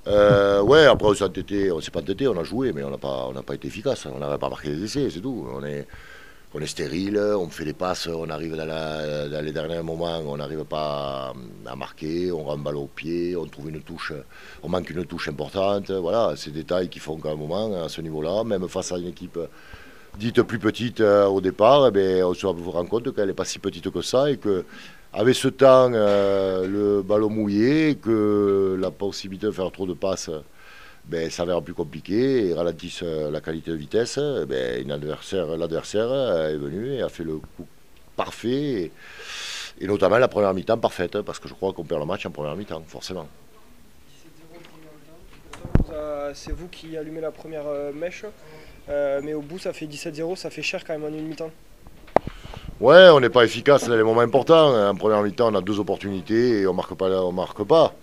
Ouais, après on s'est pas entêté, on a joué, mais on n'a pas été efficace. On n'avait pas marqué les essais, c'est tout. On est stérile, on fait des passes, on arrive dans les derniers moments, on n'arrive pas à marquer, on rend le ballon au pied, on trouve une touche, on manque une touche importante. Voilà, ces détails qui font qu'à un moment, à ce niveau-là, même face à une équipe dite plus petite au départ, eh ben, on se rend compte qu'elle n'est pas si petite que ça et que avec ce temps, le ballon mouillé, que la possibilité de faire trop de passes ben, s'avère plus compliqué et ralentissent la qualité de vitesse, ben, l'adversaire est venu et a fait le coup parfait et notamment la première mi-temps parfaite parce que je crois qu'on perd le match en première mi-temps, forcément. 17-0 première mi-temps. C'est vous qui allumez la première mèche, mais au bout ça fait 17-0, ça fait cher quand même en une mi-temps. Ouais, on n'est pas efficace dans les moments importants. En première mi-temps, on a deux opportunités et on marque pas. On marque pas.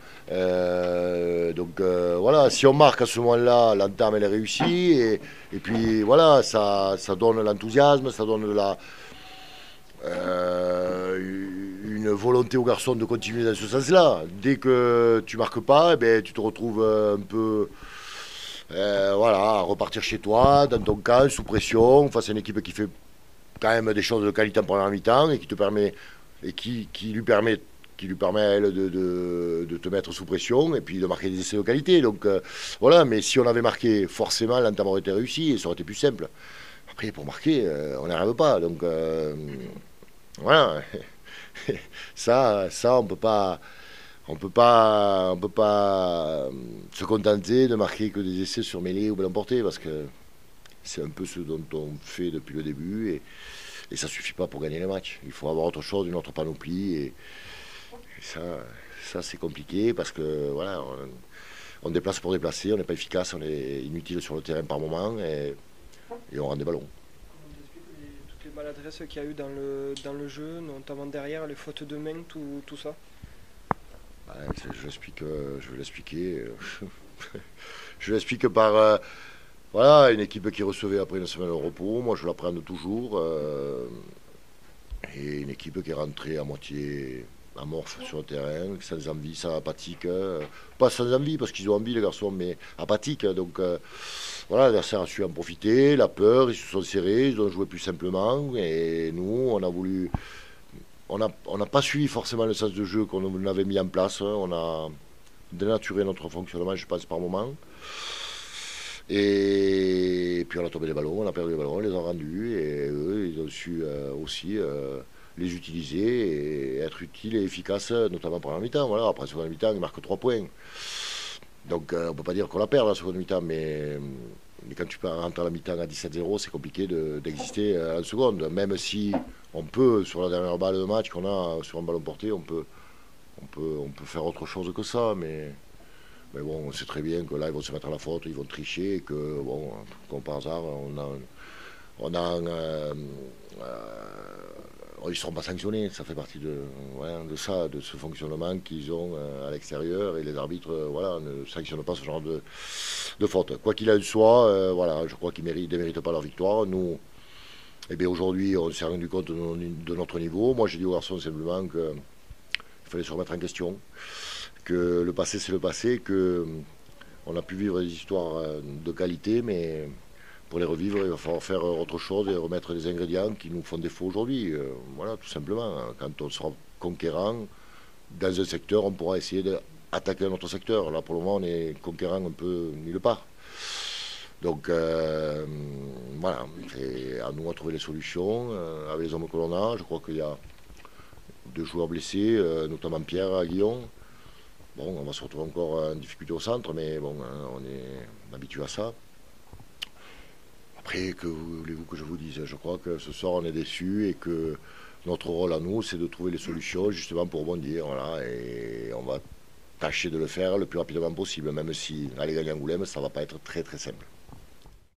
Voilà, si on marque à ce moment-là, l'entame elle est réussie et puis voilà, ça donne l'enthousiasme, ça donne une volonté aux garçons de continuer dans ce sens-là. Dès que tu marques pas, eh ben, tu te retrouves un peu voilà, à repartir chez toi, dans ton camp, sous pression, face à une équipe qui fait quand même des choses de qualité en première mi-temps et qui te permet et qui lui permet à elle de te mettre sous pression et puis de marquer des essais de qualité. Donc voilà, mais si on avait marqué, forcément l'entame aurait été réussi et ça aurait été plus simple. Après, pour marquer, on n'arrive pas. Donc voilà, ça on peut pas se contenter de marquer que des essais sur mêlée ou ballon porté parce que c'est un peu ce dont on fait depuis le début et ça suffit pas pour gagner les matchs. Il faut avoir autre chose, une autre panoplie et ça c'est compliqué parce que voilà, on déplace pour déplacer, on n'est pas efficace, on est inutile sur le terrain par moment et on rend des ballons. Comment on explique toutes les maladresses qu'il y a eu dans le jeu, notamment derrière, les fautes de main, tout ça. Ouais, je vais l'expliquer. Je l'explique par voilà, une équipe qui recevait après une semaine de repos, moi je la prends toujours. Et une équipe qui est rentrée à moitié amorphe sur le terrain, sans envie, sans apathique. Pas sans envie, parce qu'ils ont envie les garçons, mais apathique. Donc voilà, l'adversaire a su en profiter, la peur, ils se sont serrés, ils ont joué plus simplement. Et nous, on a voulu. On n'a pas suivi forcément le sens de jeu qu'on avait mis en place. On a dénaturé notre fonctionnement, je pense, par moment. Et puis on a tombé les ballons, on a perdu les ballons, on les a rendus et eux, ils ont su aussi les utiliser et être utiles et efficaces, notamment pendant la mi-temps. Voilà, après la seconde mi-temps, ils marquent 3 points. Donc on ne peut pas dire qu'on la perd la seconde mi-temps, mais quand tu peux rentrer à la mi-temps à 17-0, c'est compliqué d'exister en seconde. Même si on peut, sur la dernière balle de match qu'on a sur un ballon porté, on peut faire autre chose que ça, mais bon, on sait très bien que là, ils vont se mettre à la faute, ils vont tricher, et que, bon, comme par hasard, on a ils ne seront pas sanctionnés. Ça fait partie ouais, de ça, de ce fonctionnement qu'ils ont à l'extérieur. Et les arbitres voilà, ne sanctionnent pas ce genre de faute. Quoi qu'il en soit, voilà, je crois qu'ils ne déméritent pas leur victoire. Nous, eh bien, aujourd'hui, on s'est rendu compte de notre niveau. Moi, j'ai dit aux garçons simplement qu'il fallait se remettre en question, que le passé c'est le passé, que on a pu vivre des histoires de qualité, mais pour les revivre, il va falloir faire autre chose et remettre des ingrédients qui nous font défaut aujourd'hui. Voilà, tout simplement. Quand on sera conquérant dans un secteur, on pourra essayer d'attaquer un autre secteur. Là, pour le moment, on est conquérant un peu nulle part. Donc, voilà, c'est à nous à trouver les solutions avec les hommes que l'on a. Je crois qu'il y a deux joueurs blessés, notamment Pierre à Guillon. Bon, on va se retrouver encore en difficulté au centre, mais bon, hein, on est habitué à ça. Après, que voulez-vous que je vous dise? Je crois que ce soir, on est déçus et que notre rôle à nous, c'est de trouver les solutions justement pour rebondir. Voilà, et on va tâcher de le faire le plus rapidement possible, même si aller gagner Angoulême, ça ne va pas être très très simple.